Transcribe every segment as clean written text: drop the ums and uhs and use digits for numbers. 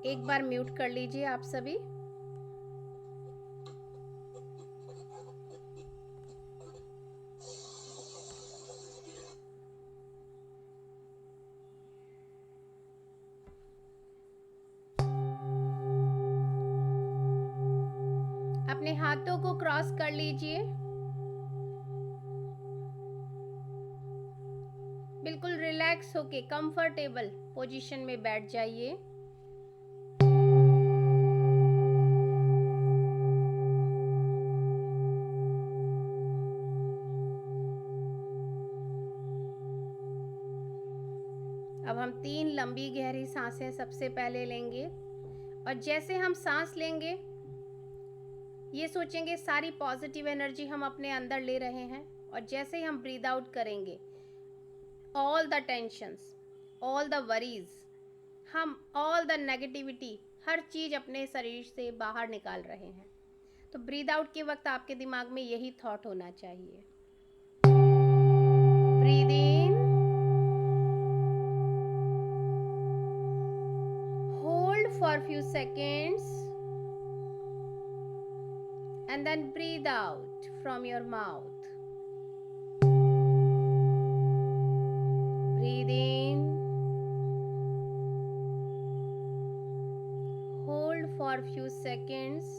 एक बार म्यूट कर लीजिए आप सभी। अपने हाथों को क्रॉस कर लीजिए, बिल्कुल रिलैक्स होके कंफर्टेबल पोजीशन में बैठ जाइए। अब हम 3 लंबी गहरी सांसें सबसे पहले लेंगे, और जैसे हम सांस लेंगे ये सोचेंगे सारी पॉजिटिव एनर्जी हम अपने अंदर ले रहे हैं, और जैसे ही हम ब्रीद आउट करेंगे all the tensions, all the worries, हम ऑल द नेगेटिविटी, हर चीज अपने शरीर से बाहर निकाल रहे हैं। तो ब्रीद आउट के वक्त आपके दिमाग में यही थॉट होना चाहिए। Breathe in, hold for few seconds, and then breathe out from your mouth. Breathe in, hold for few seconds,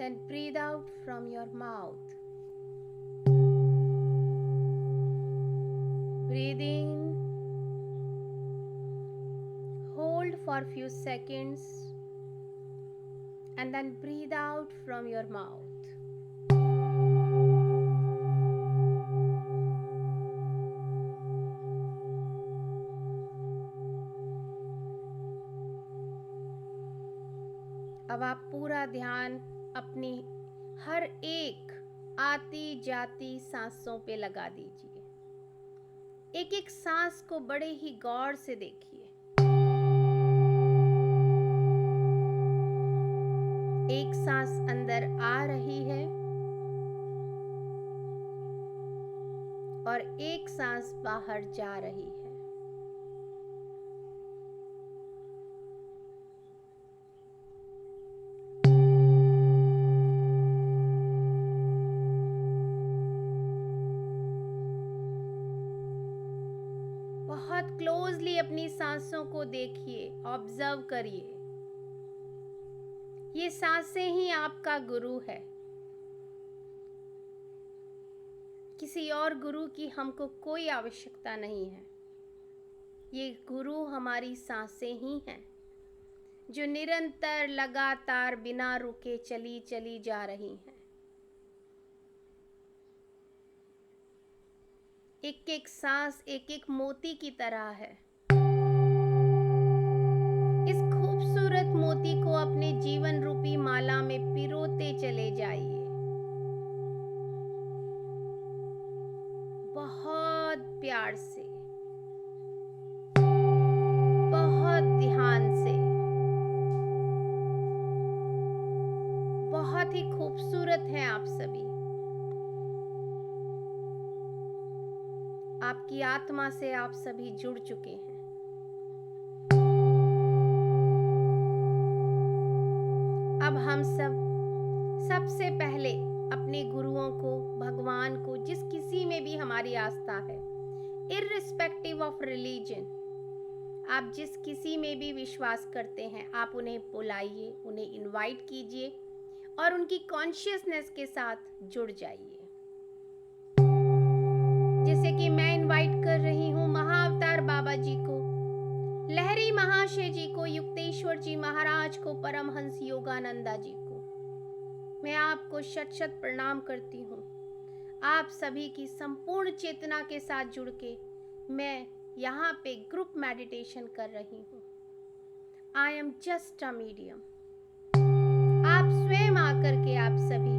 then breathe out from your mouth. Breathe in, hold for few seconds, and then breathe out from your mouth. अब आप पूरा ध्यान अपनी हर एक आती जाती सांसों पे लगा दीजिए। एक एक सांस को बड़े ही गौर से देखिए। एक सांस अंदर आ रही है और एक सांस बाहर जा रही है। बहुत क्लोजली अपनी सांसों को देखिए, ऑब्जर्व करिए। ये सांसें ही आपका गुरु है। किसी और गुरु की हमको कोई आवश्यकता नहीं है। ये गुरु हमारी सांसें ही हैं, जो निरंतर लगातार बिना रुके चली चली जा रही हैं। एक एक सांस एक एक मोती की तरह है। इस खूबसूरत मोती को अपने जीवन रूपी माला में पिरोते चले जाइए, बहुत प्यार से, बहुत ध्यान से। बहुत ही खूबसूरत हैं आप सभी। आपकी आत्मा से आप सभी जुड़ चुके हैं। अब हम सबसे पहले अपने गुरुओं को, भगवान को, जिस किसी में भी हमारी आस्था है, इर्रिस्पेक्टिव ऑफ रिलीजन, आप जिस किसी में भी विश्वास करते हैं, आप उन्हें बुलाइए, उन्हें इनवाइट कीजिए और उनकी कॉन्शियसनेस के साथ जुड़ जाइए। जैसे कि मैं इनवाइट कर रही हूँ महाअवतार बाबा जी को, लहरी महाशय जी को, युक्तेश्वर जी महाराज को, परमहंस योगानंदा जी को। मैं आपको शत शत प्रणाम करती हूँ। आप सभी की संपूर्ण चेतना के साथ जुड़ के मैं यहाँ पे ग्रुप मेडिटेशन कर रही हूँ। I am just a medium. आप स्वयं आकर के आप सभी,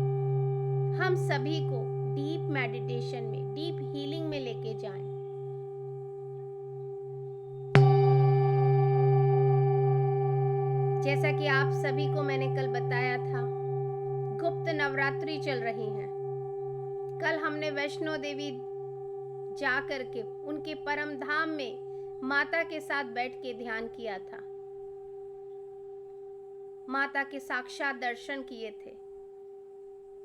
हम सभी को डीप मेडिटेशन में, डीप हीलिंग में लेके जाएं। जैसा कि आप सभी को मैंने कल बताया था, गुप्त नवरात्रि चल रही हैं। कल हमने वैष्णो देवी जा करके उनके परम धाम में माता के साथ बैठ के ध्यान किया था, माता के साक्षात दर्शन किए थे।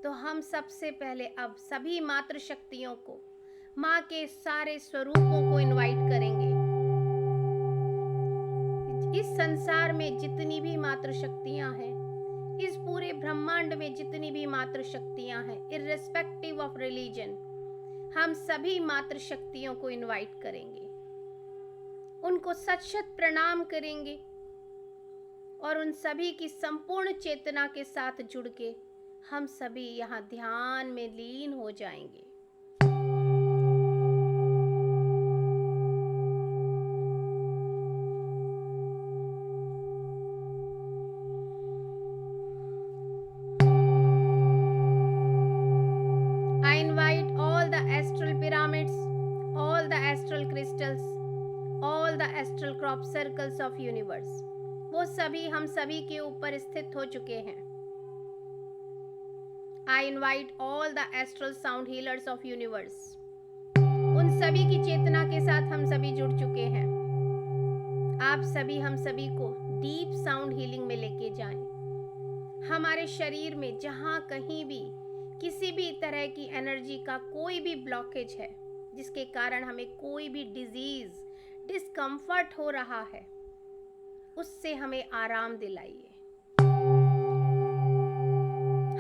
तो हम सबसे पहले अब सभी मातृशक्तियों को, माँ के सारे स्वरूपों को इनवाइट करेंगे। इस संसार में जितनी भी मातृशक्तियां हैं, इस पूरे ब्रह्मांड में जितनी भी मातृशक्तियां हैं, इर्रेस्पेक्टिव ऑफ रिलीजन, हम सभी मातृशक्तियों को इनवाइट करेंगे, उनको सत सत प्रणाम करेंगे और उन सभी की संपूर्ण चेतना के साथ जुड़ के हम सभी यहाँ ध्यान में लीन हो जाएंगे। I invite all the astral pyramids, all the astral crystals, all the astral crop circles of universe. वो सभी हम सभी के ऊपर स्थित हो चुके हैं। I invite all the astral sound healers of universe. उन सभी की चेतना के साथ हम सभी जुड़ चुके हैं। आप सभी हम सभी को डीप साउंड हीलिंग में लेके जाएं। हमारे शरीर में जहां कहीं भी किसी भी तरह की एनर्जी का कोई भी ब्लॉकेज है, जिसके कारण हमें कोई भी डिजीज, डिस्कम्फर्ट हो रहा है, उससे हमें आराम दिलाइए।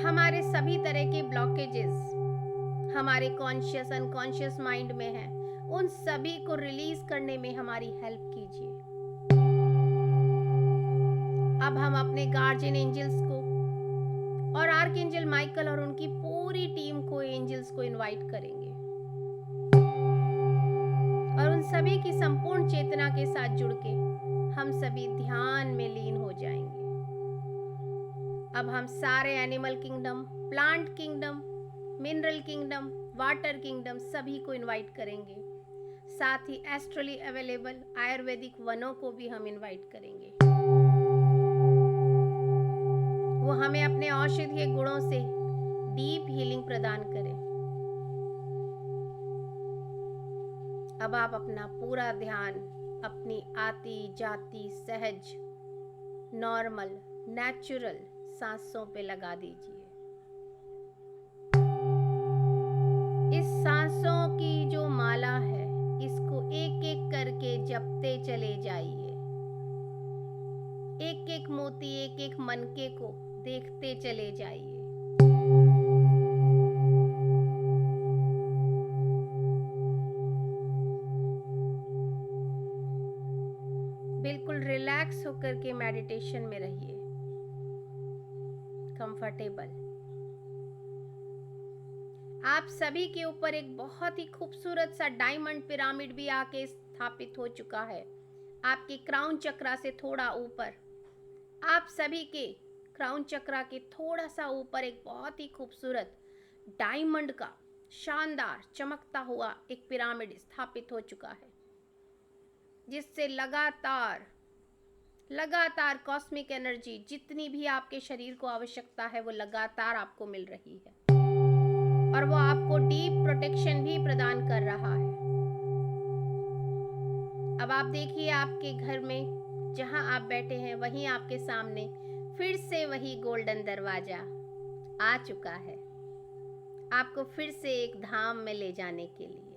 हमारे सभी तरह के ब्लॉकेजेस हमारे कॉन्शियस अनकॉन्शियस माइंड में हैं, उन सभी को रिलीज करने में हमारी हेल्प कीजिए। अब हम अपने गार्जियन एंजल्स को और आर्कएंजल माइकल और उनकी पूरी टीम को, एंजल्स को इनवाइट करेंगे और उन सभी की संपूर्ण चेतना के साथ जुड़ के हम सभी ध्यान में लीन हो जाएंगे। अब हम सारे animal kingdom, plant kingdom, mineral kingdom, water kingdom सभी को इनवाइट करेंगे। साथ ही एस्ट्रली अवेलेबल आयुर्वेदिक वनों को भी हम इनवाइट करेंगे। वो हमें अपने औषधीय गुणों से डीप हीलिंग प्रदान करें। अब आप अपना पूरा ध्यान अपनी आती जाती सहज नॉर्मल नेचुरल सांसों पे लगा दीजिए। इस सांसों की जो माला है, इसको एक एक करके जपते चले जाइए। एक एक मोती, एक एक मनके को देखते चले जाइए। बिल्कुल रिलैक्स होकर के मेडिटेशन में रहिए, कंफर्टेबल। आप सभी के ऊपर एक बहुत ही खूबसूरत सा डायमंड पिरामिड भी आके स्थापित हो चुका है। आपके क्राउन चक्रा से थोड़ा ऊपर, आप सभी के क्राउन चक्रा के थोड़ा सा ऊपर एक बहुत ही खूबसूरत डायमंड का शानदार चमकता हुआ एक पिरामिड स्थापित हो चुका है, जिससे लगातार कॉस्मिक एनर्जी, जितनी भी आपके शरीर को आवश्यकता है, वो लगातार आपको मिल रही है और वो आपको डीप प्रोटेक्शन भी प्रदान कर रहा है। अब आप देखिए, आपके घर में जहां आप बैठे हैं, वहीं आपके सामने फिर से वही गोल्डन दरवाजा आ चुका है, आपको फिर से एक धाम में ले जाने के लिए।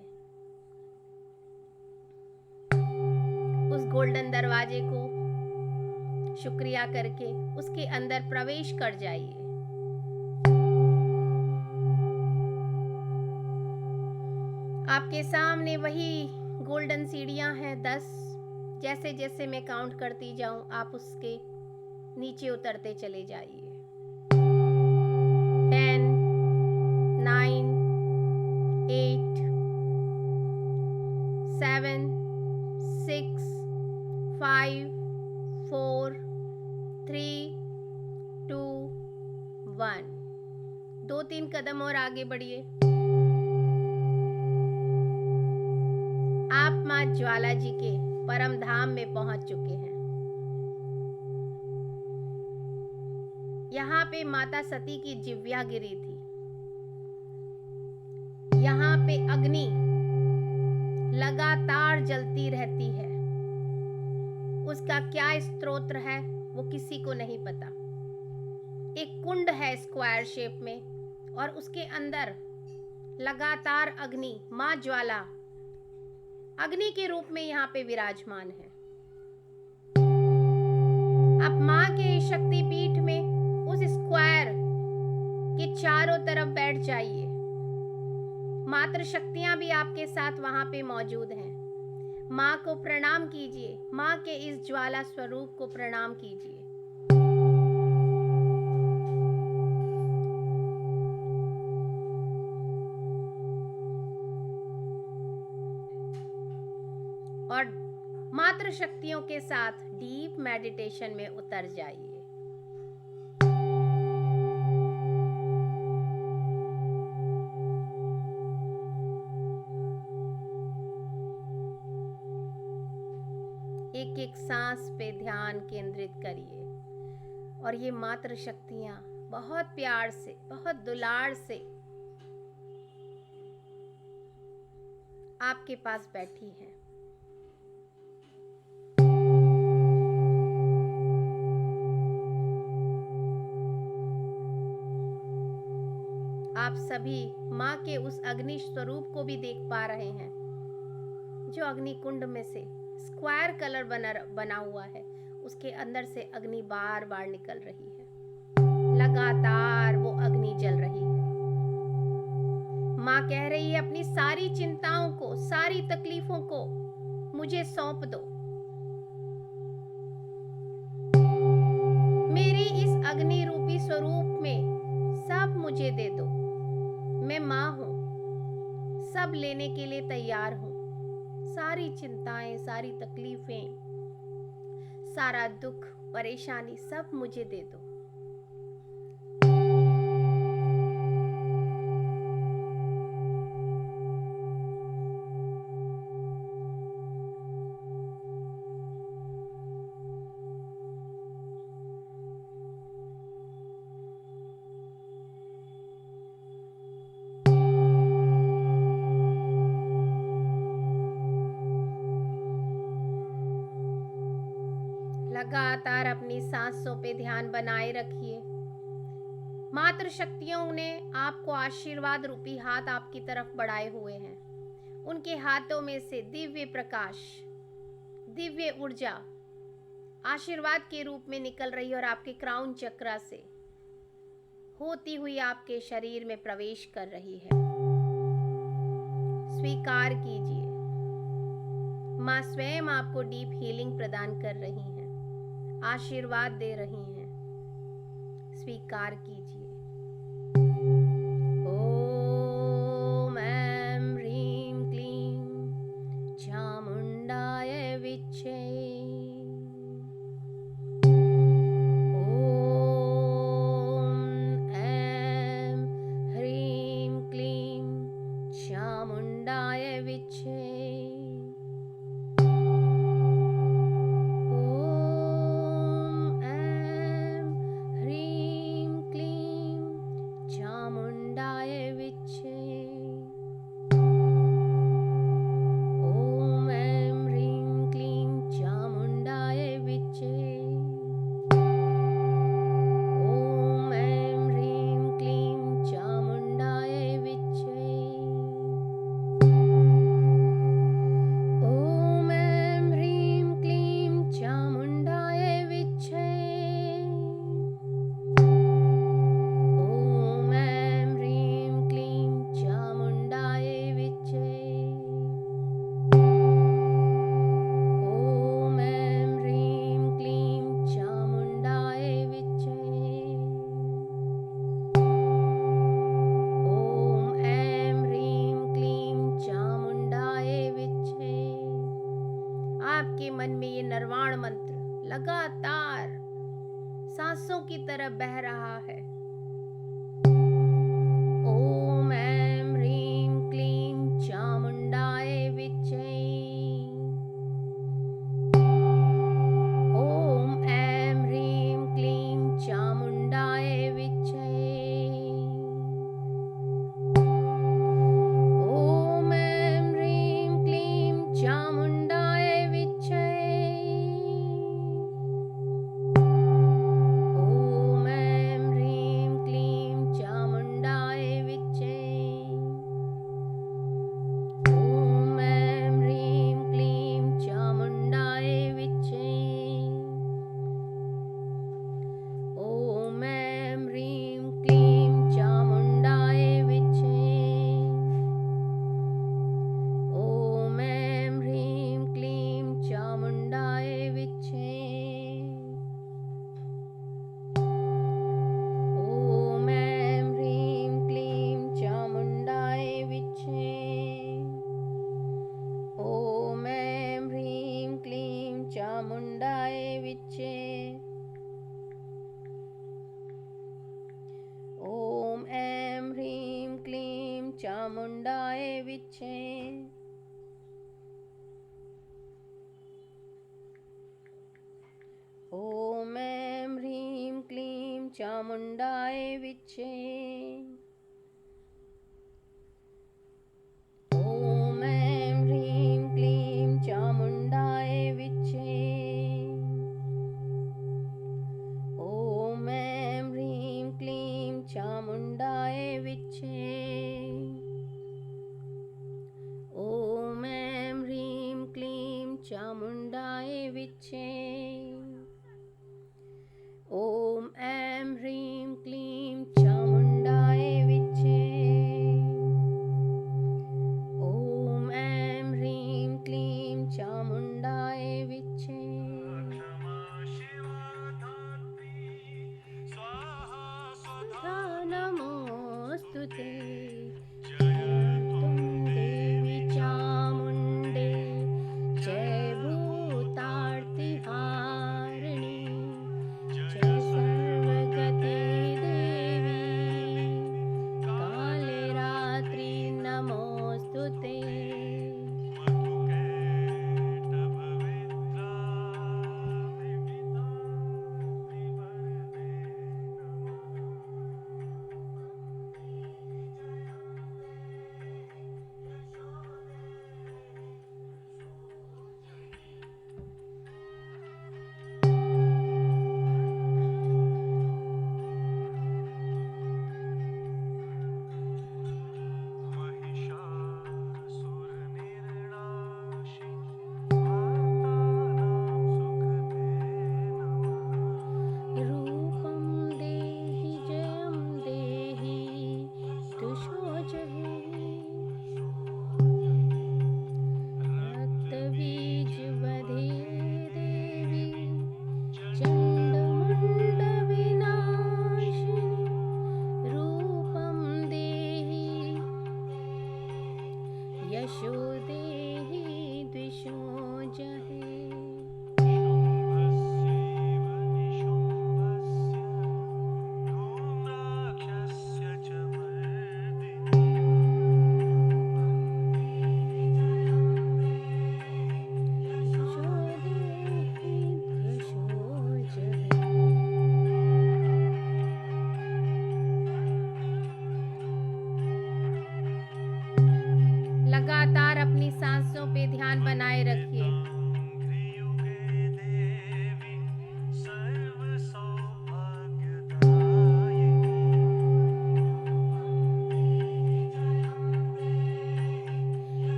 उस गोल्डन दरवाजे को शुक्रिया करके उसके अंदर प्रवेश कर जाइए। आपके सामने वही गोल्डन सीढ़ियां हैं 10। जैसे जैसे मैं काउंट करती जाऊं, आप उसके नीचे उतरते चले जाइए। 10, 9, 8, 7, 6, 5, 4, 3, 2, 1। 2-3 कदम और आगे बढ़िए। आप माँ ज्वाला जी के परम धाम में पहुंच चुके हैं। यहाँ पे माता सती की जिव्या गिरी थी। यहाँ पे अग्नि लगातार जलती रहती है। उसका क्या स्त्रोत्र है वो किसी को नहीं पता। एक कुंड है स्क्वायर शेप में और उसके अंदर लगातार अग्नि, माँ ज्वाला अग्नि के रूप में यहाँ पे विराजमान है। आप माँ के शक्तिपीठ में उस स्क्वायर के चारों तरफ बैठ जाइए। मातृ शक्तियां भी आपके साथ वहां पे मौजूद हैं। माँ को प्रणाम कीजिए, माँ के इस ज्वाला स्वरूप को प्रणाम कीजिए। और मातृ शक्तियों के साथ डीप मेडिटेशन में उतर जाइए। एक एक सांस पे ध्यान केंद्रित करिए और ये मातृ शक्तियां बहुत प्यार से, बहुत दुलार से आपके पास बैठी हैं। आप सभी माँ के उस अग्नि स्वरूप को भी देख पा रहे हैं जो अग्नि कुंड में से स्क्वायर कलर बना हुआ है, उसके अंदर से अग्नि बार बार निकल रही है। लगातार वो अग्नि जल रही है। माँ कह रही है अपनी सारी चिंताओं को, सारी तकलीफों को मुझे सौंप दो। मेरे इस अग्नि रूपी स्वरूप में सब मुझे दे दो। मैं माँ हूं, सब लेने के लिए तैयार हूं। सारी चिंताएं, सारी तकलीफें, सारा दुख, परेशानी सब मुझे दे दो। लगातार अपनी सांसों पे ध्यान बनाए रखिए। मातृ शक्तियों ने आपको आशीर्वाद रूपी हाथ आपकी तरफ बढ़ाए हुए हैं। उनके हाथों में से दिव्य प्रकाश, दिव्य ऊर्जा आशीर्वाद के रूप में निकल रही है और आपके क्राउन चक्रा से होती हुई आपके शरीर में प्रवेश कर रही है। स्वीकार कीजिए, माँ स्वयं आपको डीप हीलिंग प्रदान कर रही हैं, आशीर्वाद दे रही हैं। स्वीकार कीजिए। ओम ऐं ह्रीं क्लीं चामुंडाय विच्चे। ओम ऐं ह्रीं क्लीं चामुंडाय विच्चे। मन में ये निर्वाण मंत्र लगातार सांसों की तरह बह रहा है। ओम ऐं ह्रीं क्लीं चामुंडाय विच्चे। ओम ऐं ह्रीं क्लीं चामुंडाय विच्चे। ओम ऐं ह्रीं क्लीं चामुंडाय विच्चे। विच्चे। ॐ ऐं ह्रीं क्लीं चामुण्डाय विच्चे। ॐ ऐं ह्रीं क्लीं चामुण्डाय विच्चे। ॐ ऐं ह्रीं क्लीं चामुण्डाय विच्चे। ॐ ऐं ह्रीं क्लीं चामुण्डाय विच्चे। ॐ ऐं ह्रीं क्लीं चामुण्डाय विच्चे। ॐ ऐं ह्रीं क्लीं चामुण्डाय विच्चे। नमोऽस्तुते त्वं देवी चामुण्डे जय भूतार्तिहारिणी जय सर्वगते देवी काले रात्रि नमोऽस्तुते। रूपं देहि जयं देहि दुषोजहि रक्तबीजवधे देवी चण्डमुण्डविनाशिनी रूपं देहि यशो देहि द्विषोजहि। लगातार अपनी सांसों पे ध्यान बनाए रखिए।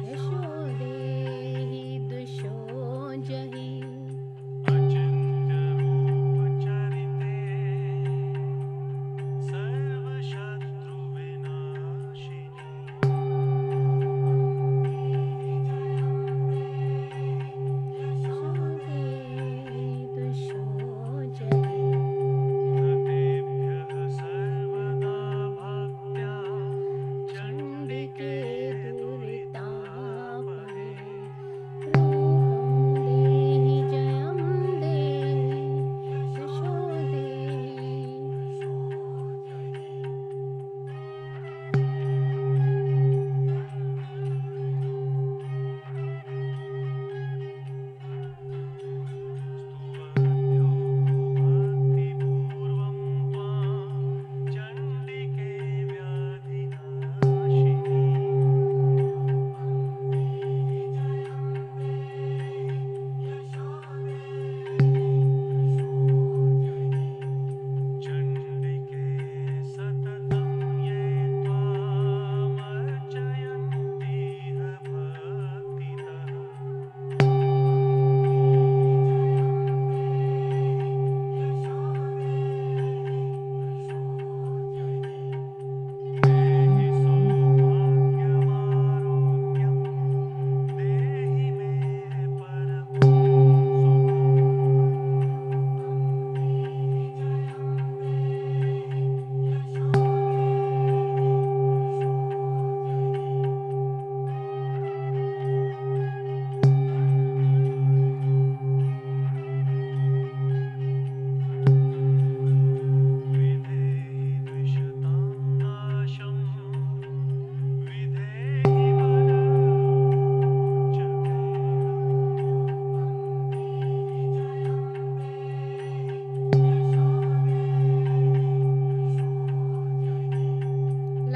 यशो देहि दुषोजहि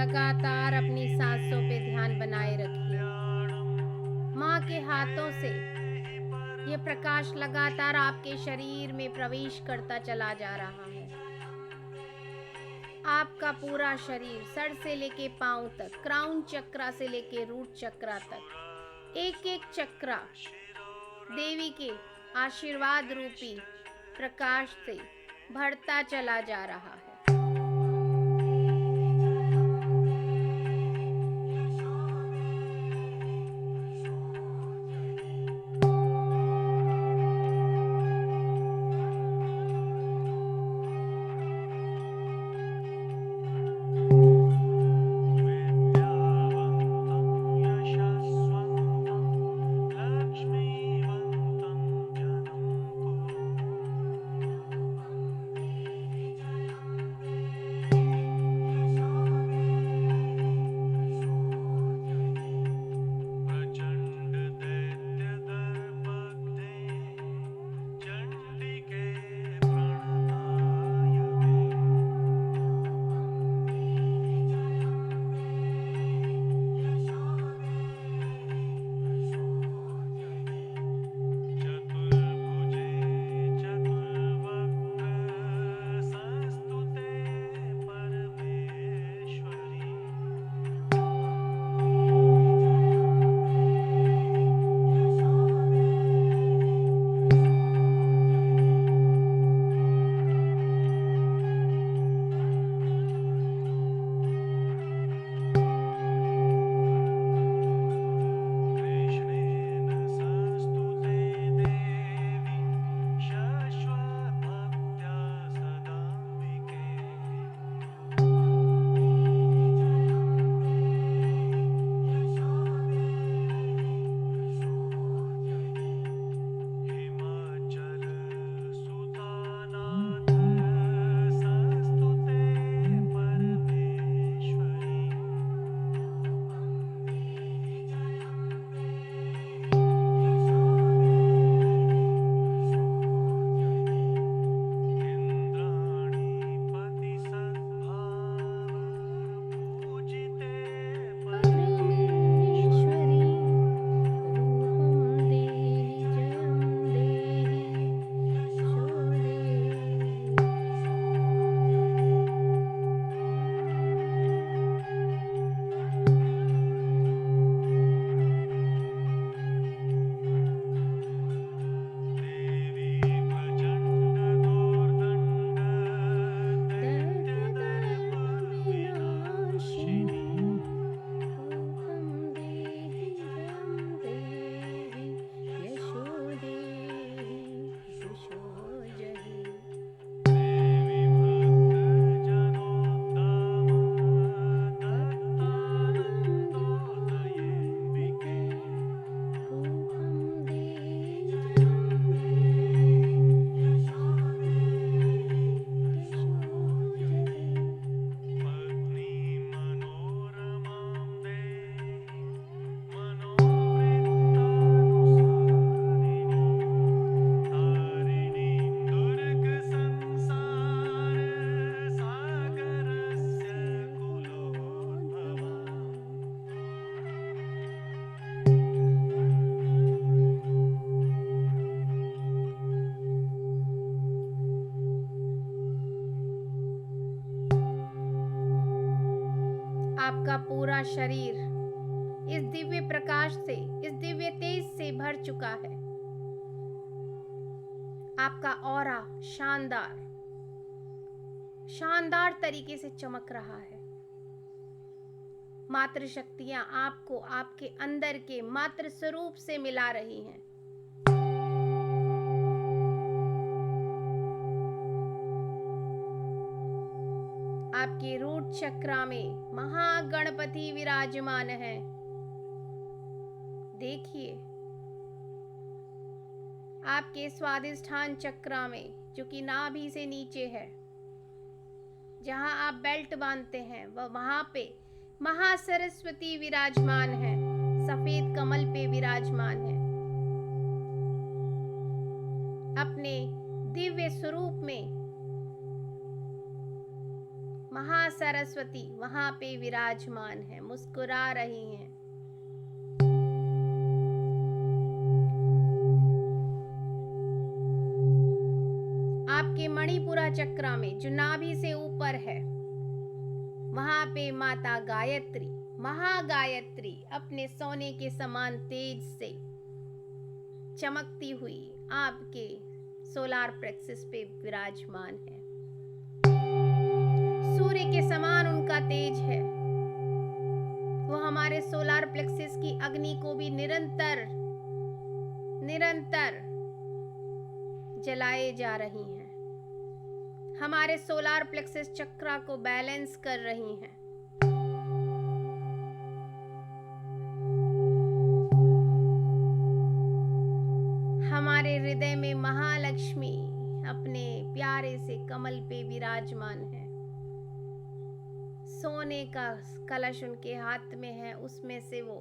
लगातार अपनी सांसों पे ध्यान बनाए रखिए। माँ के हाथों से ये प्रकाश लगातार आपके शरीर में प्रवेश करता चला जा रहा है। आपका पूरा शरीर सर से लेके पांव तक, क्राउन चक्रा से लेके रूट चक्रा तक, एक एक चक्रा देवी के आशीर्वाद रूपी प्रकाश से भरता चला जा रहा है। आपका पूरा शरीर इस दिव्य प्रकाश से, इस दिव्य तेज से भर चुका है। आपका ऑरा शानदार तरीके से चमक रहा है। मातृ शक्तियां आपको आपके अंदर के मातृ स्वरूप से मिला रही हैं। आपके रूट चक्रा में महागणपति विराजमान है। देखिए, आपके स्वादिष्ठान चक्रा में, जो कि नाभि से नीचे है, जहां आप बेल्ट बांधते हैं, वहां पे महासरस्वती विराजमान है, सफेद कमल पे विराजमान है। अपने दिव्य स्वरूप में महासरस्वती वहां पे विराजमान है, मुस्कुरा रही हैं। आपके मणिपुरा चक्र में जो नाभि से ऊपर है, वहां पे माता गायत्री, महागायत्री अपने सोने के समान तेज से चमकती हुई आपके सोलार प्लेक्सस पे विराजमान है। सूर्य के समान उनका तेज है। वो हमारे सोलार प्लेक्सस की अग्नि को भी निरंतर जलाए जा रही हैं। हमारे सोलार प्लेक्सस चक्र को बैलेंस कर रही हैं। हमारे हृदय में महालक्ष्मी अपने प्यारे से कमल पे विराजमान है। सोने का कलश उनके हाथ में है, उसमें से वो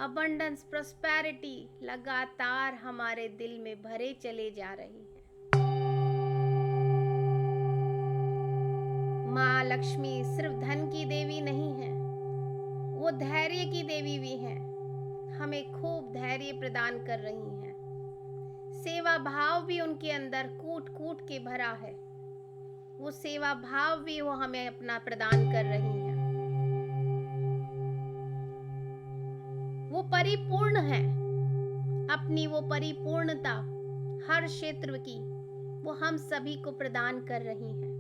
अबंडेंस, प्रॉस्पेरिटी लगातार हमारे दिल में भरे चले जा रही है। माँ लक्ष्मी सिर्फ धन की देवी नहीं है, वो धैर्य की देवी भी है। हमें खूब धैर्य प्रदान कर रही हैं। सेवा भाव भी उनके अंदर कूट कूट के भरा है। वो सेवा भाव भी वो हमें अपना प्रदान कर रही हैं। वो परिपूर्ण है। अपनी वो परिपूर्णता हर क्षेत्र की वो हम सभी को प्रदान कर रही हैं।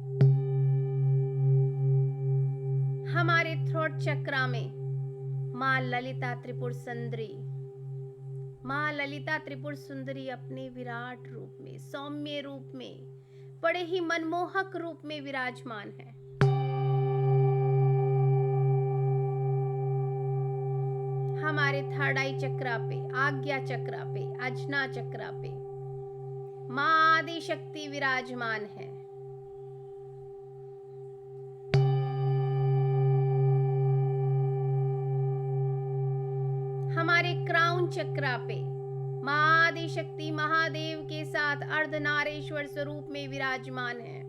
हमारे थ्रोट चक्र में माँ ललिता त्रिपुर सुंदरी, माँ ललिता त्रिपुर सुंदरी अपने विराट रूप में, सौम्य रूप में, बड़े ही मनमोहक रूप में विराजमान है। हमारे थर्ड आई चक्र पे, आज्ञा चक्र पे, अजना चक्र पे माँ आदि शक्ति विराजमान है। हमारे क्राउन चक्र पे माँ आदि शक्ति महादेव के साथ अर्धनारेश्वर स्वरूप में विराजमान है।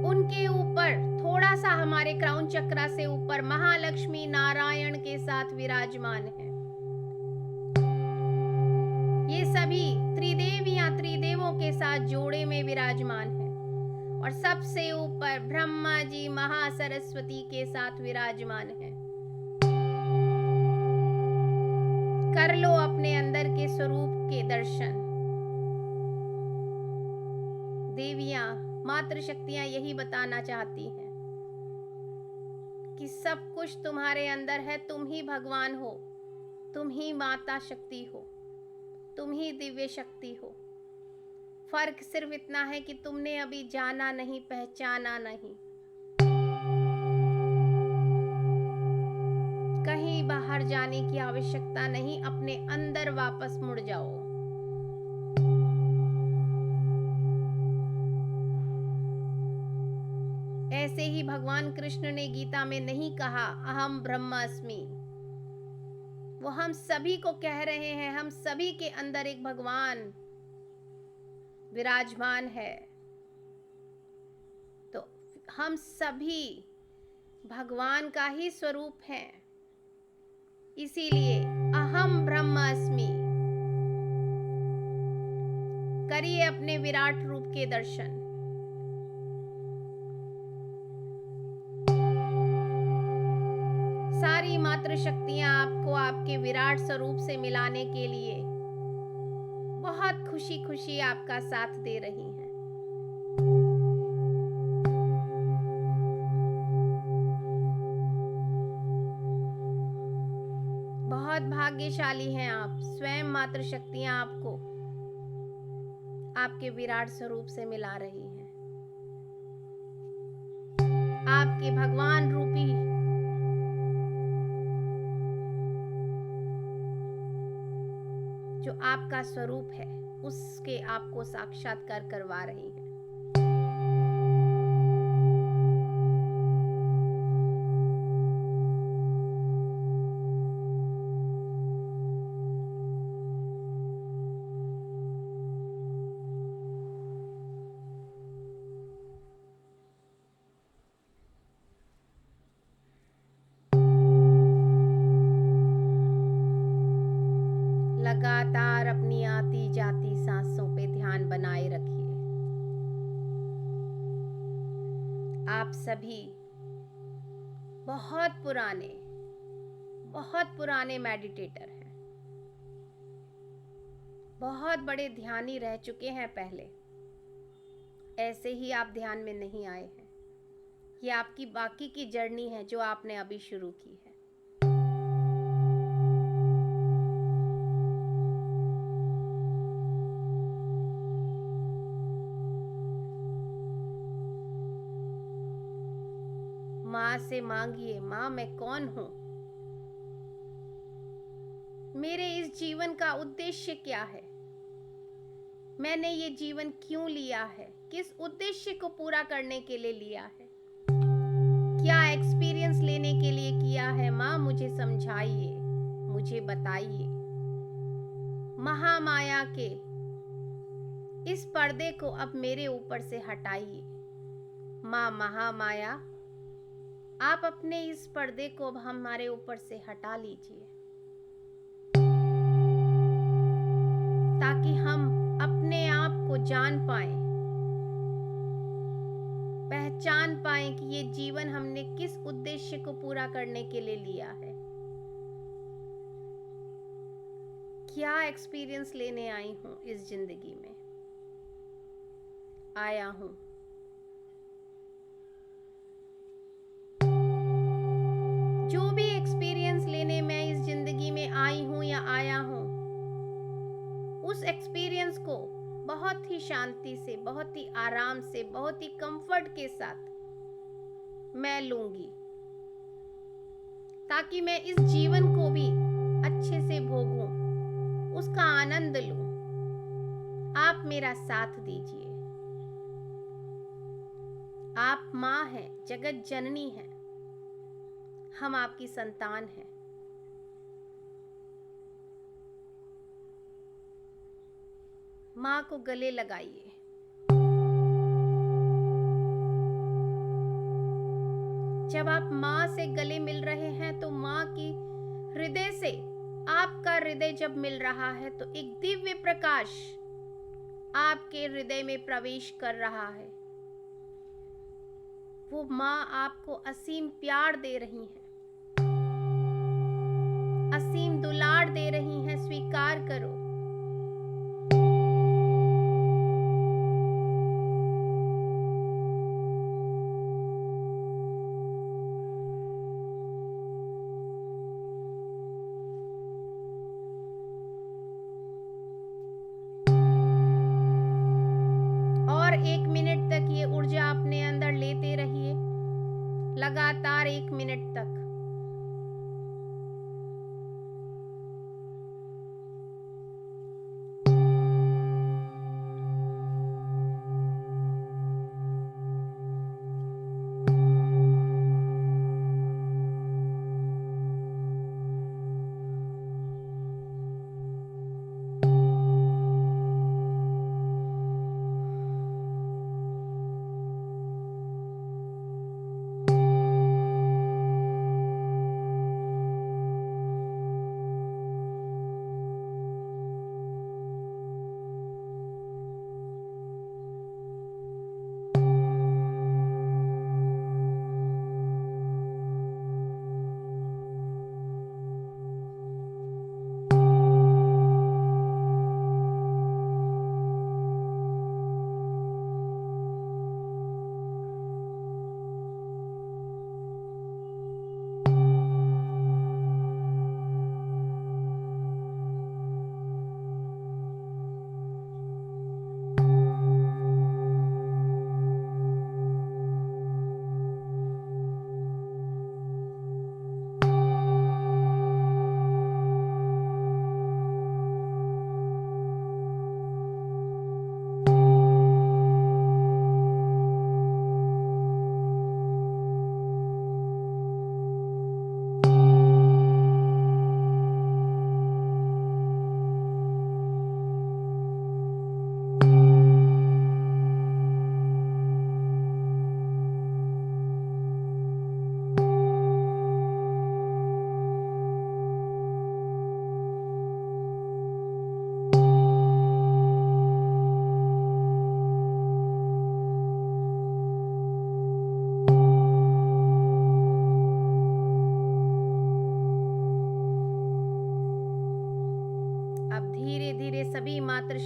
उनके ऊपर थोड़ा सा हमारे क्राउन चक्र से ऊपर महालक्ष्मी नारायण के साथ विराजमान है। ये सभी त्रिदेवियां त्रिदेवों के साथ जोड़े में विराजमान है। और सबसे ऊपर ब्रह्मा जी महासरस्वती के साथ विराजमान है। कर लो अपने अंदर के स्वरूप के दर्शन। देवियां, मातृशक्तियां यही बताना चाहती हैं कि सब कुछ तुम्हारे अंदर है। तुम ही भगवान हो, तुम ही माता शक्ति हो, तुम ही दिव्य शक्ति हो। फर्क सिर्फ इतना है कि तुमने अभी जाना नहीं, पहचाना नहीं। कहीं बाहर जाने की आवश्यकता नहीं, अपने अंदर वापस मुड़ जाओ। ऐसे ही भगवान कृष्ण ने गीता में नहीं कहा अहम ब्रह्मास्मि, वो हम सभी को कह रहे हैं। हम सभी के अंदर एक भगवान विराजमान है। तो हम सभी भगवान का ही स्वरूप हैं। इसीलिए अहम ब्रह्मास्मि करिए अपने विराट रूप के दर्शन। सारी मातृशक्तियां आपको आपके विराट स्वरूप से मिलाने के लिए बहुत खुशी खुशी आपका साथ दे रही हैं। बहुत भाग्यशाली हैं आप। स्वयं मातृशक्तियां आपको आपके विराट स्वरूप से मिला रही हैं। आपके भगवान रूपी जो आपका स्वरूप है उसके आपको साक्षात्कार करवा रही है। आप सभी बहुत पुराने मेडिटेटर हैं, बहुत बड़े ध्यानी रह चुके हैं पहले। ऐसे ही आप ध्यान में नहीं आए हैं। ये आपकी बाकी की जर्नी है जो आपने अभी शुरू की है। माँ से मांगिए, माँ मैं कौन हूं? मेरे इस जीवन का उद्देश्य क्या है? मैंने ये जीवन क्यों लिया है? किस उद्देश्य को पूरा करने के लिए लिया है? क्या एक्सपीरियंस लेने के लिए किया है? माँ मुझे समझाइए, मुझे बताइए। महामाया के इस पर्दे को अब मेरे ऊपर से हटाइए। माँ महामाया, आप अपने इस पर्दे को अब हमारे ऊपर से हटा लीजिए, ताकि हम अपने आप को जान पाएं, पहचान पाएं कि ये जीवन हमने किस उद्देश्य को पूरा करने के लिए लिया है। क्या एक्सपीरियंस लेने आई हूं इस जिंदगी में? आया हूं जो भी एक्सपीरियंस लेने मैं इस जिंदगी में आई हूं या आया हूं, उस एक्सपीरियंस को बहुत ही शांति से, बहुत ही आराम से, बहुत ही कंफर्ट के साथ मैं लूंगी, ताकि मैं इस जीवन को भी अच्छे से भोगूं, उसका आनंद लूं। आप मेरा साथ दीजिए। आप माँ हैं, जगत जननी हैं, हम आपकी संतान हैं। माँ को गले लगाइए। जब आप माँ से गले मिल रहे हैं तो माँ की हृदय से आपका हृदय जब मिल रहा है तो एक दिव्य प्रकाश आपके हृदय में प्रवेश कर रहा है। वो माँ आपको असीम प्यार दे रही है, असीम दुलार दे रही हैं। स्वीकार करो। और 1 मिनट तक ये ऊर्जा अपने अंदर लेते रहिए, लगातार 1 मिनट तक।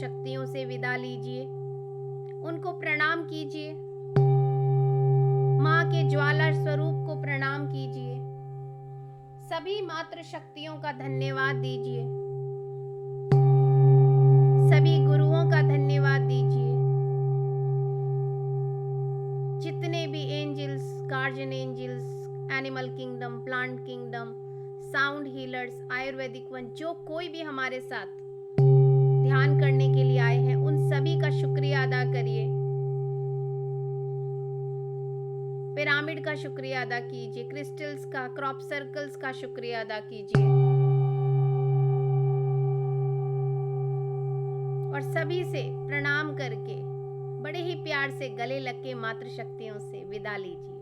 शक्तियों से विदा लीजिए, उनको प्रणाम कीजिए, माँ के ज्वाला स्वरूप को प्रणाम कीजिए, सभी मातृ शक्तियों का धन्यवाद दीजिए, सभी गुरुओं का धन्यवाद दीजिए, जितने भी angels, guardian angels, animal kingdom, plant kingdom, sound healers, Ayurvedic one, जो कोई भी हमारे साथ ध्यान करने के लिए आए हैं, उन सभी का शुक्रिया अदा करिए। पिरामिड का शुक्रिया अदा कीजिए, क्रिस्टल्स का, क्रॉप सर्कल्स का शुक्रिया अदा कीजिए, और सभी से प्रणाम करके बड़े ही प्यार से गले लग के मातृ शक्तियों से विदा लीजिए।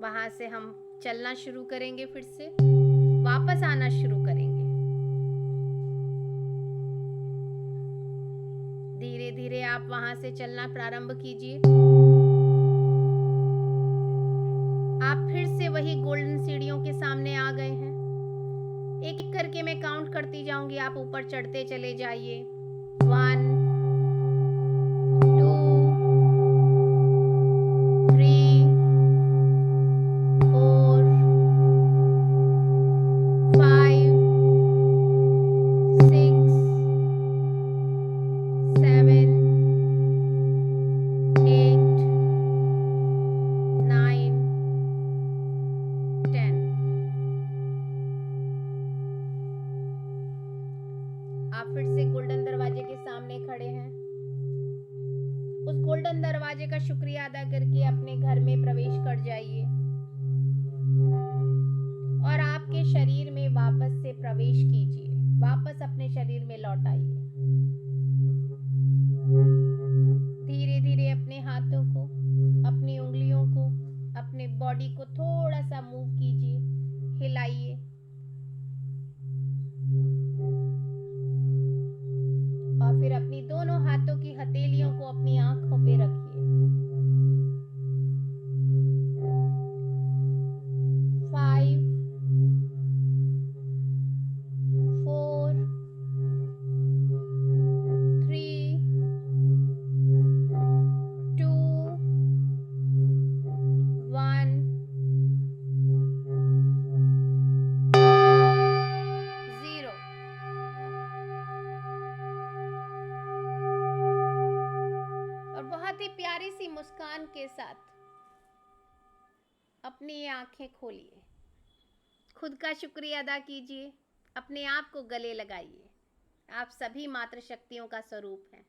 वहां से हम चलना शुरू करेंगे, फिर से वापस आना शुरू करेंगे। धीरे धीरे आप वहां से चलना प्रारंभ कीजिए। आप फिर से वही गोल्डन सीढ़ियों के सामने आ गए हैं। एक एक करके मैं काउंट करती जाऊंगी, आप ऊपर चढ़ते चले जाइए। 1 2 3 4 5 6 7 8 9 10। आप फिर से गोल्डन दरवाजे के सामने खड़े हैं। उस गोल्डन दरवाजे का शुक्रिया अदा करके अपने घर में प्रवेश कर जाइए और आपके शरीर में वापस से प्रवेश कीजिए। वापस अपने शरीर में लौट आइए। धीरे धीरे अपने हाथों को, अपनी उंगलियों को, अपने बॉडी को थोड़ा सा मूव कीजिए, हिलाइए। और फिर अपनी दोनों हाथों की हथेलियों को अपनी आंखों पे रखिए। 5 4 3 2 1 0। और बहुत ही प्यारी सी मुस्कान के साथ अपनी आंखें खोलिए। खुद का शुक्रिया अदा कीजिए, अपने आप को गले लगाइए। आप सभी मातृ शक्तियों का स्वरूप हैं।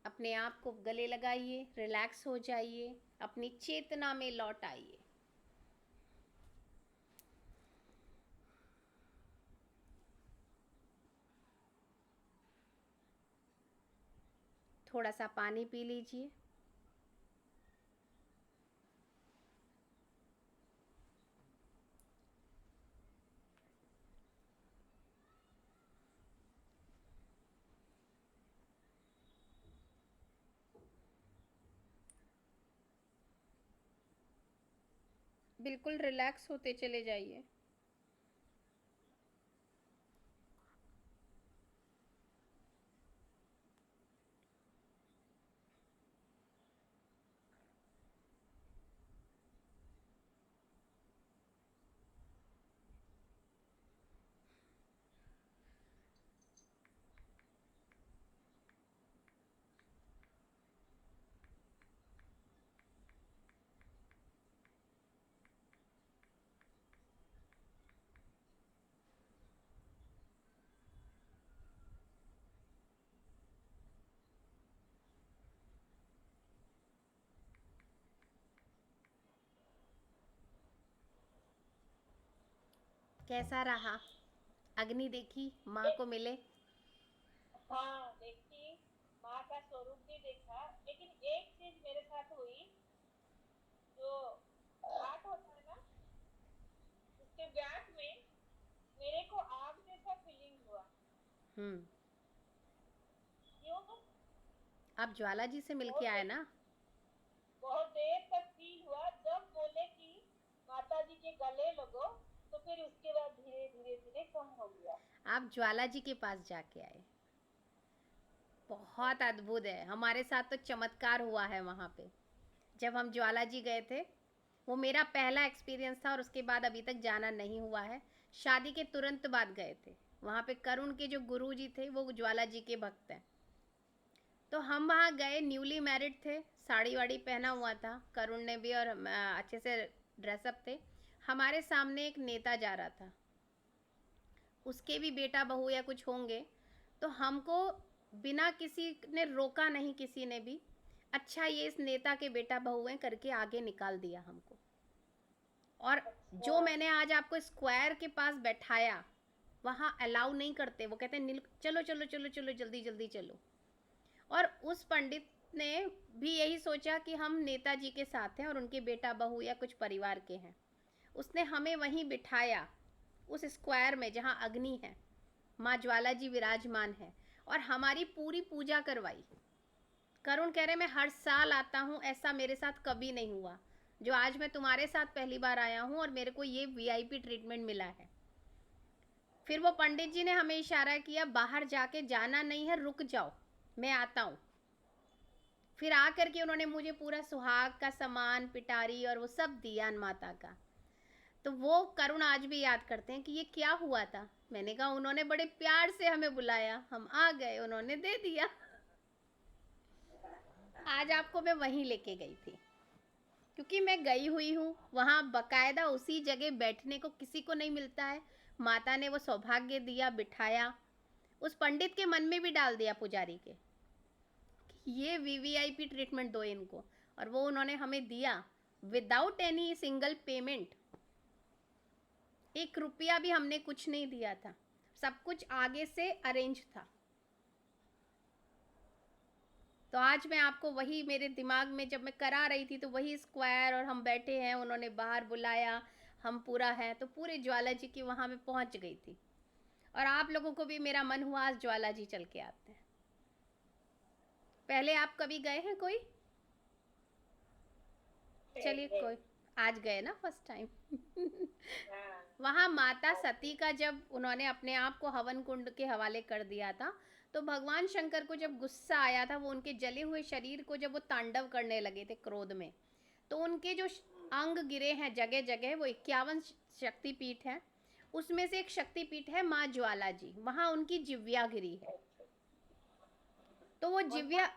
अपने आप को गले लगाइए, रिलैक्स हो जाइए, अपनी चेतना में लौट आइए। थोड़ा सा पानी पी लीजिए। बिल्कुल रिलैक्स होते चले जाइए। कैसा रहा? अग्नि देखी, माँ को मिले? हाँ देखी, माँ का स्वरूप भी देखा, लेकिन एक चीज मेरे साथ हुई। जो घाट होता है ना, उसके बैक में मेरे को आग जैसा फीलिंग हुआ। हम्म। क्यों? आप ज्वाला जी से मिलके बहुत आए देर ना? बहुत देर तक फील हुआ, जब बोले कि माता जी के गले लगो, तो फिर उसके बाद धीरे धीरे धीरे कम हो गया। आप ज्वाला जी के पास जाके आए, बहुत अद्भुत है। हमारे साथ तो चमत्कार हुआ है वहाँ पे जब हम ज्वाला जी गए थे। वो मेरा पहला एक्सपीरियंस था और उसके बाद अभी तक जाना नहीं हुआ है। शादी के तुरंत बाद गए थे। वहाँ पे करुण के जो गुरु जी थे वो ज्वाला जी के भक्त हैं। तो हम वहाँ गए, न्यूली मैरिड थे, साड़ी वाड़ी पहना हुआ था करुण ने भी, और अच्छे से ड्रेसअप थे। हमारे सामने एक नेता जा रहा था, उसके भी बेटा बहू या कुछ होंगे। तो हमको बिना किसी ने रोका नहीं, किसी ने भी, अच्छा ये इस नेता के बेटा बहू हैं करके आगे निकाल दिया हमको। और जो मैंने आज आपको स्क्वायर के पास बैठाया, वहाँ अलाउ नहीं करते, वो कहते हैं चलो चलो चलो चलो जल्दी जल्दी चलो। और उस पंडित ने भी यही सोचा कि हम नेताजी के साथ हैं और उनके बेटा बहू या कुछ परिवार के हैं। उसने हमें वहीं बिठाया उस स्क्वायर में जहाँ अग्नि है, माँ ज्वाला जी विराजमान है, और हमारी पूरी पूजा करवाई। करुण कह रहे मैं हर साल आता हूँ, ऐसा मेरे साथ कभी नहीं हुआ जो आज मैं तुम्हारे साथ पहली बार आया हूँ और मेरे को ये वीआईपी ट्रीटमेंट मिला है। फिर वो पंडित जी ने हमें इशारा किया, बाहर जाके जाना नहीं है, रुक जाओ, मैं आता हूँ। फिर आकर के उन्होंने मुझे पूरा सुहाग का सामान, पिटारी और वो सब दिया माता का। तो वो करुण आज भी याद करते हैं कि ये क्या हुआ था। मैंने कहा उन्होंने बड़े प्यार से हमें बुलाया, हम आ गए, उन्होंने दे दिया। आज आपको मैं वहीं लेके गई थी क्योंकि मैं गई हुई हूँ वहाँ, बकायदा उसी जगह बैठने को किसी को नहीं मिलता है। माता ने वो सौभाग्य दिया, बिठाया, उस पंडित के मन में भी डाल दिया पुजारी के, ये वीवीआईपी ट्रीटमेंट दो इनको, और वो उन्होंने हमें दिया विदाउट एनी सिंगल पेमेंट। 1 रुपया भी हमने कुछ नहीं दिया था, सब कुछ आगे से अरेंज था। तो आज मैं आपको वही, मेरे दिमाग में जब मैं करा रही थी तो वही स्क्वायर और हम बैठे हैं, उन्होंने बाहर बुलाया, हम पूरा है, तो पूरे ज्वाला जी की वहाँ मैं पहुँच गई थी। और आप लोगों को भी मेरा मन हुआ आज ज्वाला जी चल के आते हैं। पहले आप कभी गए हैं कोई? चलिए कोई, आज गए ना फर्स्ट टाइम। वहाँ माता सती का जब उन्होंने अपने आप को हवन कुंड के हवाले कर दिया था, तो भगवान शंकर को जब गुस्सा आया था, वो उनके जले हुए शरीर को जब वो तांडव करने लगे थे क्रोध में, तो उनके जो अंग गिरे हैं जगह जगह, वो 51 शक्तिपीठ है, उसमें से एक शक्तिपीठ है माँ ज्वाला जी, वहाँ उनकी जिव्या गिरी है। तो वो जिव्या,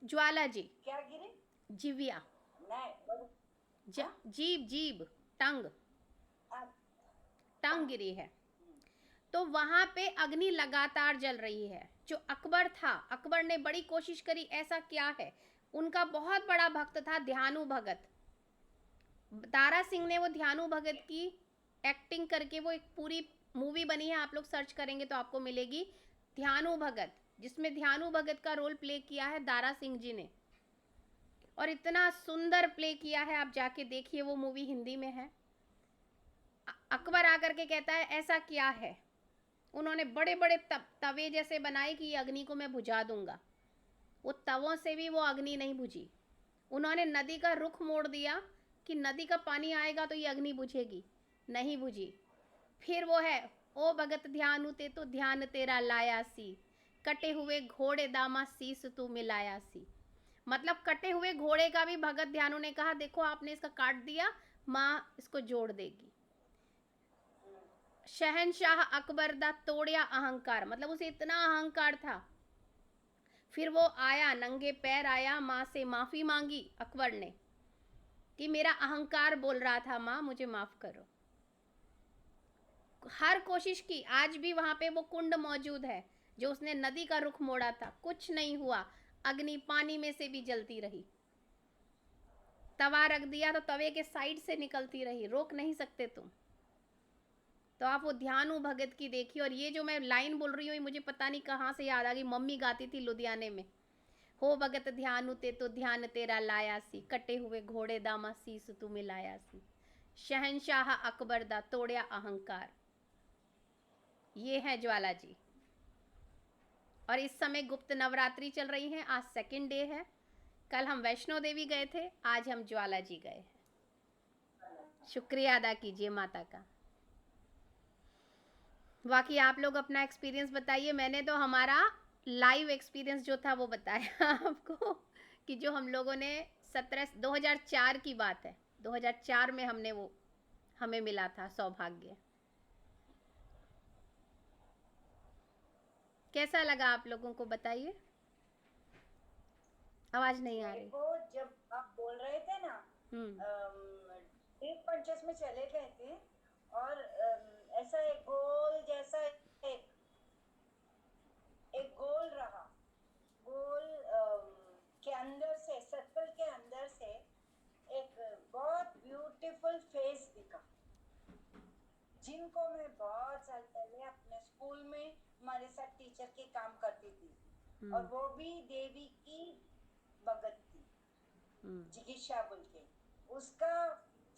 ज्वाला जी, क्या गिरे? जिव्या, नहीं, जीभ जीभ, टंग, टंग गिरी है। तो वहां पे अग्नि लगातार जल रही है। जो अकबर था, अकबर ने बड़ी कोशिश करी, ऐसा क्या है, उनका बहुत बड़ा भक्त था ध्यानु भगत। दारा सिंह ने वो ध्यानु भगत की एक्टिंग करके वो एक पूरी मूवी बनी है, आप लोग सर्च करेंगे तो आपको मिलेगी, ध्यानु भगत, जिसमें ध्यानु भगत का रोल प्ले किया है दारा सिंह जी ने, और इतना सुंदर प्ले किया है, आप जाके देखिए, वो मूवी हिंदी में है। अकबर आकर के कहता है ऐसा क्या है, उन्होंने बड़े बड़े तवे जैसे बनाए कि ये अग्नि को मैं बुझा दूंगा। वो तवों से भी वो अग्नि नहीं बुझी। उन्होंने नदी का रुख मोड़ दिया कि नदी का पानी आएगा तो ये अग्नि बुझेगी, नहीं बुझी। फिर वो है, ओ भगत ध्यानु ते तो ध्यान तेरा लाया सी, कटे हुए घोड़े दामा शीस तू मिलाया सी। मतलब कटे हुए घोड़े का भी भगत ध्यानु ने कहा देखो आपने इसका काट दिया, माँ इसको जोड़ देगी। शहनशाह अकबर दा तोड़िया अहंकार, मतलब उसे इतना अहंकार था। फिर वो आया, नंगे पैर आया, माँ से माफी मांगी अकबर ने कि मेरा अहंकार बोल रहा था, माँ मुझे माफ करो। हर कोशिश की, आज भी वहां पे वो कुंड मौजूद है जो उसने नदी का रुख मोड़ा था, कुछ नहीं हुआ, अग्नि पानी में से भी जलती रही। तवा रख दिया तो तवे के साइड से निकलती रही, रोक नहीं सकते तुम। तो आप वो ध्यानु भगत की देखिए। और ये जो मैं लाइन बोल रही हूँ, मुझे पता नहीं कहाँ से याद आ गई, मम्मी गाती थी लुधियाने में, हो भगत ध्यानु ते तो ध्यान तेरा लाया सी, कटे हुए घोड़े दामा शीस तू मिलाया सी, शहनशाह अकबर दा तोड़िया अहंकार। ये है ज्वाला जी। और इस समय गुप्त नवरात्रि चल रही है, आज 2nd डे है। कल हम वैष्णो देवी गए थे, आज हम ज्वाला जी गए हैं। शुक्रिया अदा कीजिए माता का। बाकी आप लोग अपना एक्सपीरियंस बताइए। मैंने तो हमारा लाइव एक्सपीरियंस जो था वो बताया आपको, कि जो हम लोगों ने 2004 की बात है, 2004 में हमने वो हमें मिला था सौभाग्य। कैसा लगा आप लोगों को बताइए। आवाज नहीं आ मेरे रही। को जब आप बोल रहे थे ना, हम्म। डीप पंचेस में चले गए थे और ऐसा एक गोल जैसा एक एक गोल रहा, गोल के अंदर से, सर्कल के अंदर से एक बहुत ब्यूटीफुल फेस दिखा, जिनको मैं बहुत साल पहले अपने स्कूल में हमारे साथ टीचर के काम करती थी, और वो भी देवी की भगत थी, जिगीशा बोल के। उसका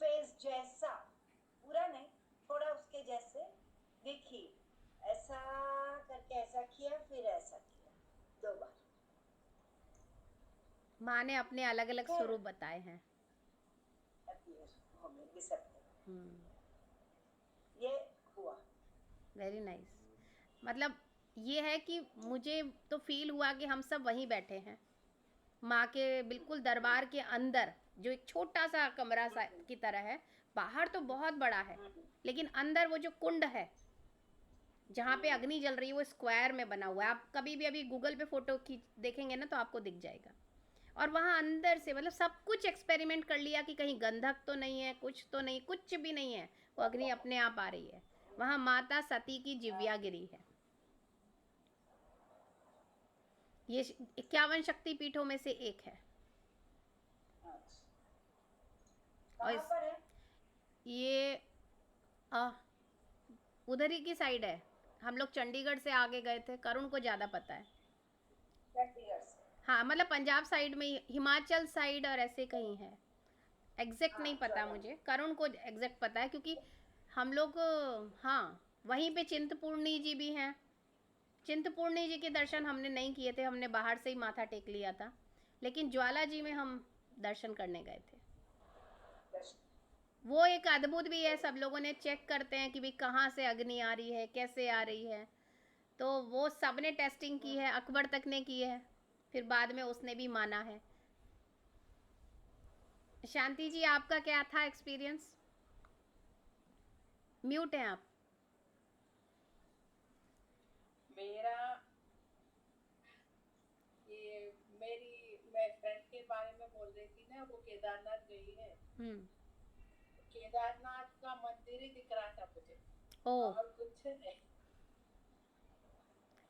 फेस जैसा, पूरा नहीं, थोड़ा उसके जैसे देखी, ऐसा करके ऐसा किया, फिर ऐसा किया 2 बार, माँ ने अपने अलग अलग फिर स्वरूप बताए हैं। अपीयर होने डिसअपीयर, हम्म। ये हुआ। Very nice. मतलब ये है कि मुझे तो फील हुआ कि हम सब वहीं बैठे हैं, माँ के बिल्कुल दरबार के अंदर, जो एक छोटा सा कमरा सा की तरह है। बाहर तो बहुत बड़ा है, लेकिन अंदर वो जो कुंड है जहाँ पे अग्नि जल रही है, वो स्क्वायर में बना हुआ है। आप कभी भी अभी गूगल पे फोटो खींच देखेंगे ना तो आपको दिख जाएगा। और वहाँ अंदर से मतलब सब कुछ एक्सपेरिमेंट कर लिया कि कहीं गंधक तो नहीं है, कुछ तो नहीं, कुछ भी नहीं है, वो अग्नि अपने आप आ रही है। वहाँ माता सती की जिव्यागिरी है। ये 51 शक्ति पीठों में से एक है। और कहाँ पर है? ये आ, उधर ही की साइड है। हम लोग चंडीगढ़ से आगे गए थे, करुण को ज़्यादा पता है। चंडीगढ़ से। हाँ मतलब पंजाब साइड में, हिमाचल साइड और ऐसे कहीं है। एग्जैक्ट हाँ, नहीं पता चलो। मुझे, करुण को एग्जैक्ट पता है क्योंकि हम लोग हाँ वहीं पे चिंतपूर्णी जी भी हैं। चिंतपूर्णी जी के दर्शन हमने नहीं किए थे, हमने बाहर से ही माथा टेक लिया था, लेकिन ज्वाला जी में हम दर्शन करने गए थे। वो एक अद्भुत भी है। सब लोगों ने चेक करते हैं कि भाई कहाँ से अग्नि आ रही है, कैसे आ रही है, तो वो सब ने टेस्टिंग की है, अकबर तक ने की है, फिर बाद में उसने भी माना है। शांति जी आपका क्या था एक्सपीरियंस? म्यूट हैं आप। मेरा ये मैं फ्रेंड के बारे में बोल रही थी ना, वो केदारनाथ गई है। केदारनाथ का मंदिर ही दिख रहा था मुझे, ओ और कुछ नहीं।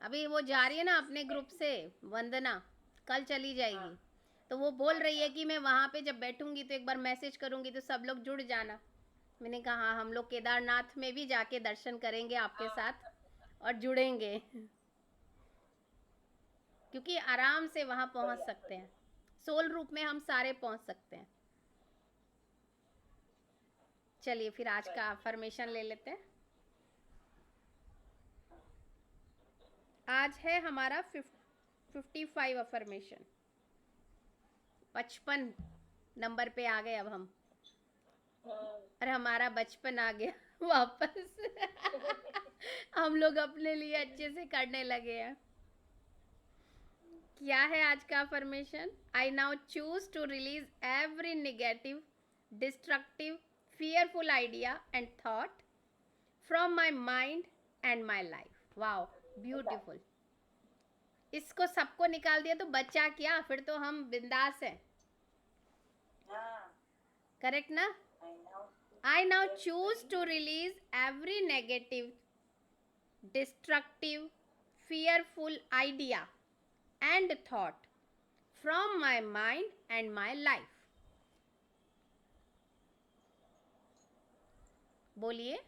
अभी वो जा रही है ना अपने ग्रुप से, वंदना कल चली हाँ, जाएगी, तो वो बोल रही अच्छा। है कि मैं वहाँ पे जब बैठूंगी तो एक बार मैसेज करूंगी तो सब लोग जुड़ जाना। मैंने कहा हाँ, हम लोग केदारनाथ में भी जाके दर्शन करेंगे आपके साथ हाँ, और जुड़ेंगे, क्योंकि आराम से वहाँ पहुँच बढ़िया सकते बढ़िया। हैं। सोल रूप में हम सारे पहुँच सकते हैं। चलिए फिर आज का अफर्मेशन ले लेते हैं। आज है हमारा 55 अफर्मेशन। 55 नंबर पे आ गए अब हम, और हमारा बचपन आ गया वापस हम लोग अपने लिए अच्छे से करने लगे हैं। क्या है आज का affirmation? I now choose to release every negative, destructive, fearful idea and thought from my mind and my life. Wow, beautiful. इसको सबको निकाल दिया तो बचा क्या? फिर तो हम बिंदास हैं। हाँ, करेक्ट ना? I know. I now choose to release every negative, destructive, fearful idea and thought from my mind and my life. बोलिए।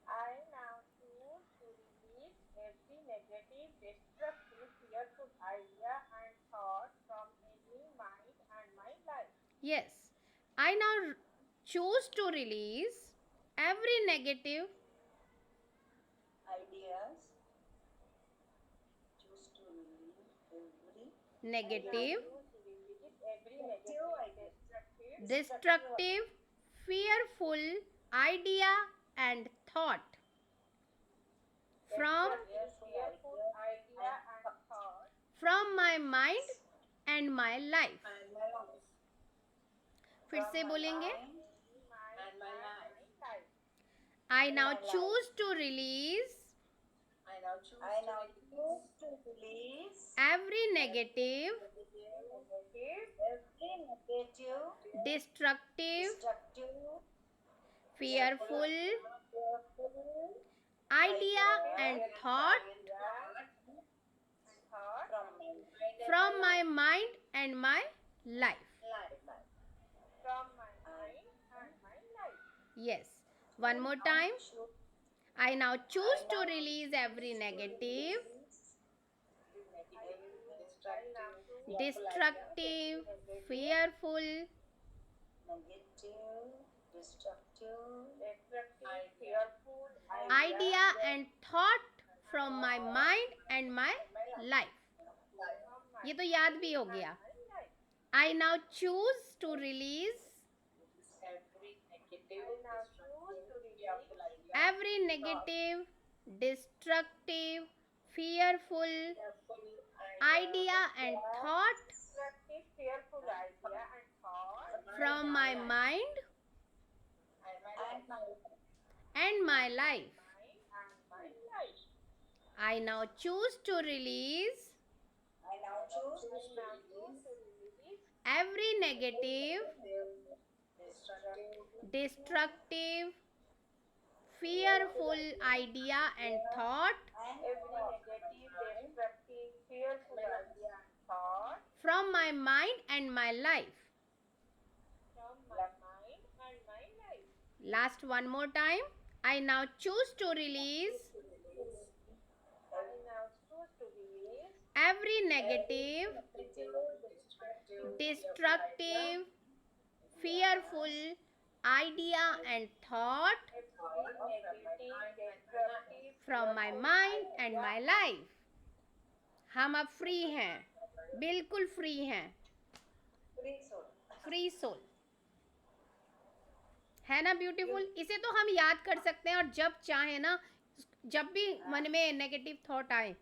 I now choose to release every negative, destructive, fearful idea and thought from any mind and my life. Yes, I now choose to release every negative, Ideas. Choose to relieve every I now negative, choose to release every negative negative, idea, destructive, destructive, fearful idea and thought from fearful idea and thought my mind and my life. and my life. फिर From से my बोलेंगे, mind and my life. life. I and now my life. choose to release I now choose to release every negative, every negative, destructive, destructive, fearful fearful idea and thought from my mind and my life. From my mind and my life. Yes. One more time. I now choose to release every negative, destructive, fearful negative, destructive, fearful idea and thought from my mind and my life. ये तो याद भी हो गया. I now choose to release every negative, destructive, fearful idea and thought fearful idea and thought from my mind and my life. and my life. I now choose to release I now choose to Now release choose to release every negative, destructive, fearful idea and thought every negative, destructive, fearful idea and thought from my mind and my life. from my mind and my life. Last one more time. I now choose to release I now choose to release every negative, destructive, fearful idea and thought every negative, destructive, from my mind and my life. हम अब free हैं, बिल्कुल free हैं, free soul. Free soul है ना. Beautiful. इसे तो हम याद कर सकते हैं और जब चाहे ना, जब भी मन में नेगेटिव थॉट आए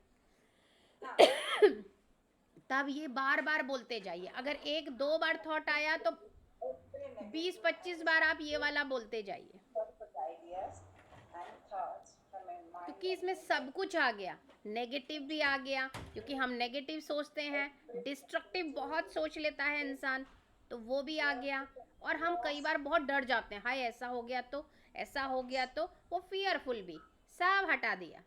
तब ये बार बार बोलते जाइए. अगर 1-2 बार थॉट आया तो 20-25 बार आप ये वाला बोलते जाइए, Ideas and thoughts from my mind. क्योंकि इसमें सब कुछ आ गया. नेगेटिव भी आ गया, क्योंकि हम नेगेटिव सोचते हैं. डिस्ट्रक्टिव बहुत सोच लेता है इंसान, तो वो भी आ गया. और हम कई बार बहुत डर जाते हैं, हाय ऐसा हो गया तो, ऐसा हो गया तो. वो फियरफुल भी सब हटा दिया.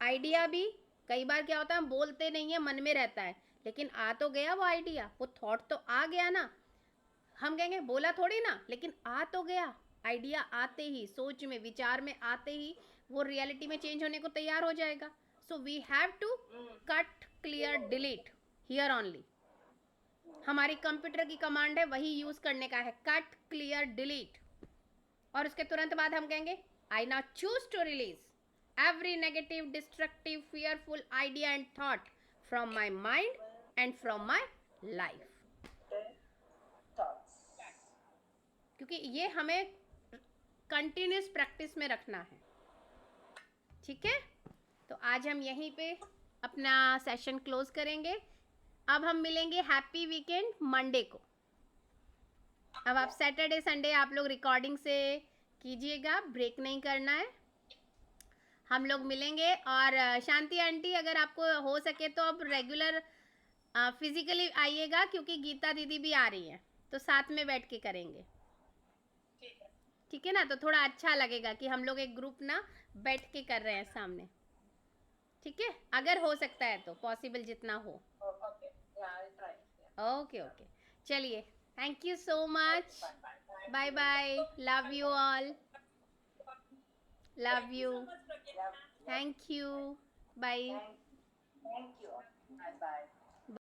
आइडिया भी कई बार क्या होता है, हम बोलते नहीं है, मन में रहता है, लेकिन आ तो गया वो आइडिया, वो थॉट तो आ गया ना. हम कहेंगे बोला थोड़ी ना, लेकिन आ तो गया. आइडिया आते ही, सोच में, विचार में आते ही वो रियलिटी में चेंज होने को तैयार हो जाएगा. So we have to cut, clear, delete here only. हमारी कंप्यूटर की कमांड है, वही यूज करने का है, कट, क्लियर, डिलीट. और उसके तुरंत बाद हम कहेंगे I now choose to release every negative, destructive, fearful idea and thought from my mind and from my life. Thoughts. क्योंकि ये हमें कंटिन्यूस प्रैक्टिस में रखना है. ठीक है, तो आज हम यहीं पे अपना सेशन क्लोज करेंगे. अब हम मिलेंगे हैप्पी वीकेंड मंडे को. अब आप सैटरडे संडे आप लोग रिकॉर्डिंग से कीजिएगा, ब्रेक नहीं करना है. हम लोग मिलेंगे. और शांति आंटी, अगर आपको हो सके तो अब रेगुलर फिजिकली आइएगा, क्योंकि गीता दीदी भी आ रही हैं, तो साथ में बैठ के करेंगे. ठीक है ना, तो थोड़ा अच्छा लगेगा कि हम लोग एक ग्रुप ना बैठ के कर रहे हैं सामने. ठीक है, अगर हो सकता है तो, पॉसिबल जितना हो. Okay. Yeah, I'll try. Okay okay, चलिए, thank you so much. Bye bye, love you all, love you, thank you, bye. Thank you. Bye bye.